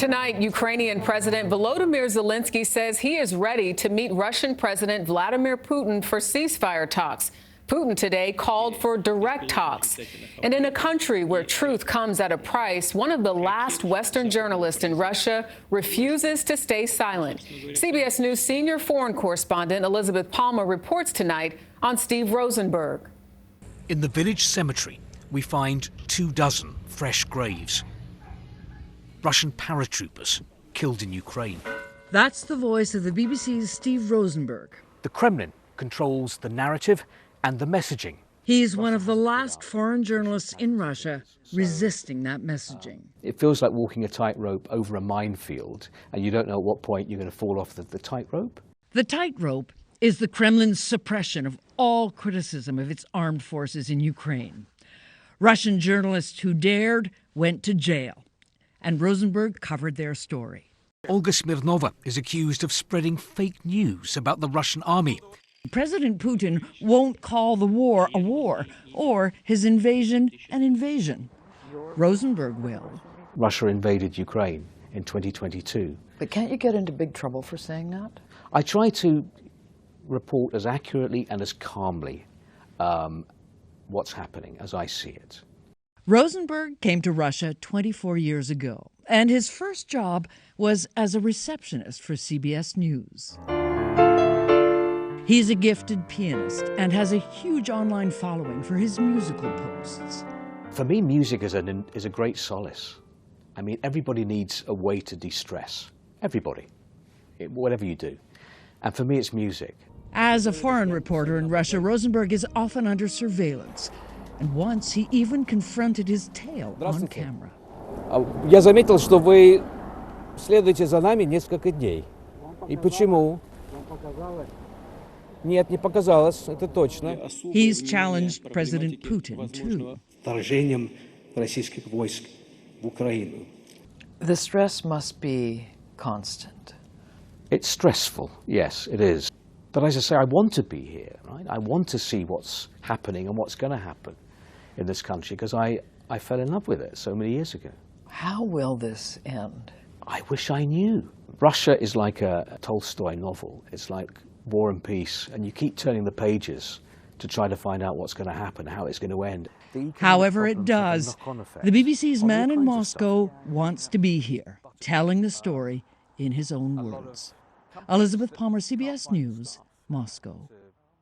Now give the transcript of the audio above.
Tonight, Ukrainian President Volodymyr Zelensky says he is ready to meet Russian President Vladimir Putin for ceasefire talks. Putin today called for direct talks. And in a country where truth comes at a price, one of the last Western journalists in Russia refuses to stay silent. CBS News senior foreign correspondent Elizabeth Palmer reports tonight on Steve Rosenberg. In the village cemetery, we find 24 fresh graves. Russian paratroopers killed in Ukraine. That's the voice of the BBC's Steve Rosenberg. The Kremlin controls the narrative and the messaging. He's one of the last foreign journalists in Russia resisting that messaging. It feels like walking a tightrope over a minefield, and you don't know at what point you're going to fall off the tightrope. The tightrope is the Kremlin's suppression of all criticism of its armed forces in Ukraine. Russian journalists who dared went to jail, and Rosenberg covered their story. Olga Smirnova is accused of spreading fake news about the Russian army. President Putin won't call the war a war or his invasion an invasion. Rosenberg will. Russia invaded Ukraine in 2022. But can't you get into big trouble for saying that? I try to report as accurately and as calmly what's happening as I see it. Rosenberg came to Russia 24 years ago, and his first job was as a receptionist for CBS News. He's a gifted pianist and has a huge online following for his musical posts. For me, music is a great solace. I mean, everybody needs a way to de-stress. Everybody, whatever you do. And for me, it's music. As a foreign reporter in Russia, Rosenberg is often under surveillance. And once he even confronted his tail on camera. Я заметил, что вы следуете за нами несколько дней. И почему? Нет, не показалось, это точно. He's challenged President Putin, too. Вторжением российских войск в Украину. The stress must be constant. It's stressful, yes, it is. But as I say, I want to be here, right? I want to see what's happening and what's going to happen in this country, because I fell in love with it so many years ago. How will this end? I wish I knew. Russia is like a Tolstoy novel. It's like War and Peace, and you keep turning the pages to try to find out what's going to happen, how it's going to end. However it does, the BBC's man in Moscow wants to be here, telling the story in his own words. Elizabeth Palmer, CBS News, Moscow.